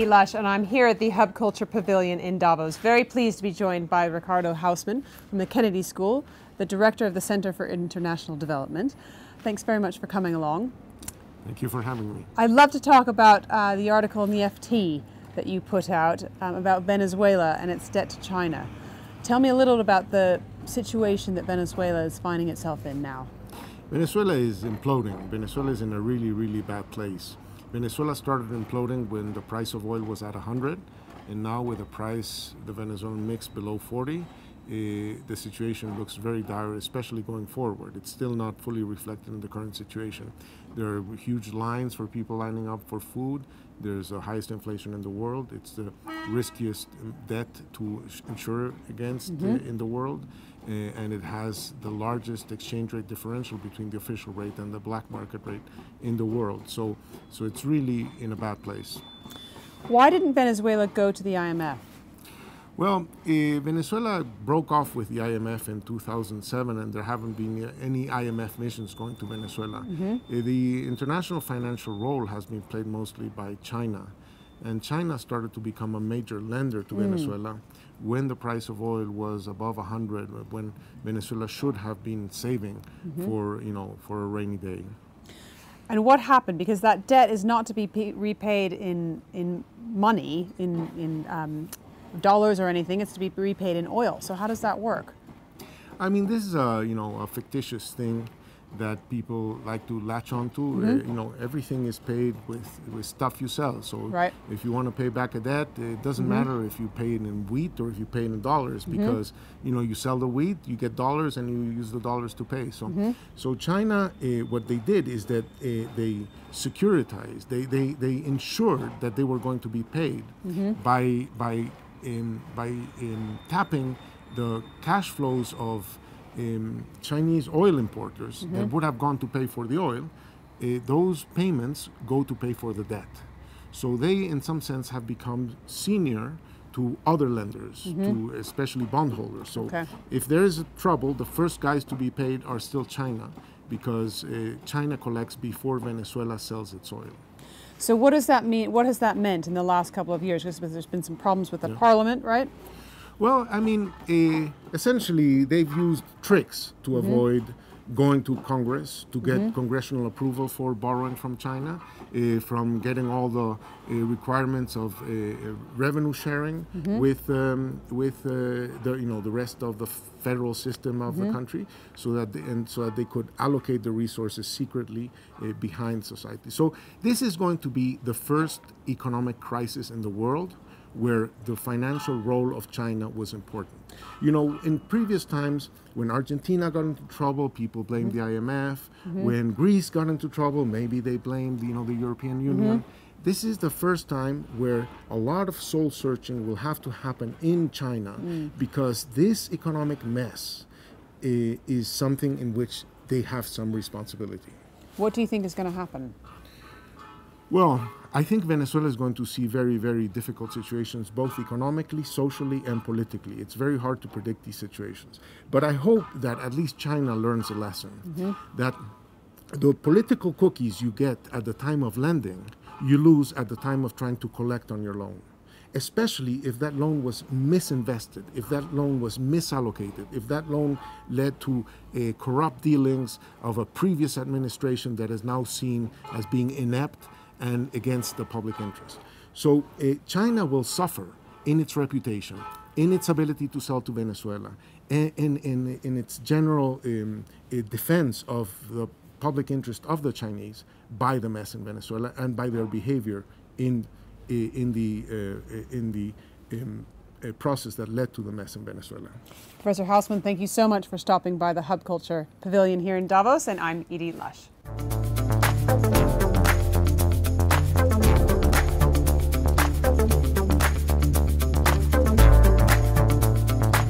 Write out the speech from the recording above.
Lush, and I'm here at the Hub Culture Pavilion in Davos. Very pleased to be joined by Ricardo Hausmann from the Kennedy School, the Director of the Center for International Development. Thanks very much for coming along. Thank you for having me. I'd love to talk about the article in the FT that you put out about Venezuela and its debt to China. Tell me a little about the situation that Venezuela is finding itself in now. Venezuela is imploding. Venezuela is in a really, really bad place. Venezuela started imploding when the price of oil was at 100, and now with the Venezuelan mix below 40, the situation looks very dire, especially going forward. It's still not fully reflected in the current situation. There are huge lines for people lining up for food. There's the highest inflation in the world. It's the riskiest debt to insure against in the world. And it has the largest exchange rate differential between the official rate and the black market rate in the world. So it's really in a bad place. Why didn't Venezuela go to the IMF? Well, Venezuela broke off with the IMF in 2007, and there haven't been any IMF missions going to Venezuela. The international financial role has been played mostly by China. And China started to become a major lender to Venezuela when the price of oil was above 100, when Venezuela should have been saving for a rainy day. And what happened? Because that debt is not to be repaid in money, in dollars or anything. It's to be repaid in oil. So how does that work? I mean, this is a fictitious thing that people like to latch onto. Everything is paid with stuff you sell. So if you want to pay back a debt, it doesn't matter if you pay it in wheat or if you pay it in dollars, because you sell the wheat, you get dollars, and you use the dollars to pay. So China, what they did is that they securitized, they ensured that they were going to be paid by tapping the cash flows of Chinese oil importers that would have gone to pay for the oil. Those payments go to pay for the debt. So they, in some sense, have become senior to other lenders, to especially bondholders. So if there is trouble, the first guys to be paid are still China, because China collects before Venezuela sells its oil. So what does that mean? What has that meant in the last couple of years? Because there's been some problems with the parliament, right? Well, I mean, essentially, they've used tricks to avoid going to Congress to get congressional approval for borrowing from China, from getting all the requirements of revenue sharing with the rest of the federal system of the country, so that they could allocate the resources secretly behind society. So this is going to be the first economic crisis in the world where the financial role of China was important. In previous times, when Argentina got into trouble, people blamed the IMF. When Greece got into trouble, maybe they blamed, the European Union. This is the first time where a lot of soul searching will have to happen in China, because this economic mess is something in which they have some responsibility. What do you think is going to happen? Well, I think Venezuela is going to see very, very difficult situations, both economically, socially, and politically. It's very hard to predict these situations. But I hope that at least China learns a lesson, that the political cookies you get at the time of lending, you lose at the time of trying to collect on your loan, especially if that loan was misinvested, if that loan was misallocated, if that loan led to corrupt dealings of a previous administration that is now seen as being inept and against the public interest. So China will suffer in its reputation, in its ability to sell to Venezuela, and in its general defense of the public interest of the Chinese by the mess in Venezuela and by their behavior in the process that led to the mess in Venezuela. Professor Hausmann, thank you so much for stopping by the Hub Culture Pavilion here in Davos, and I'm Edie Lush.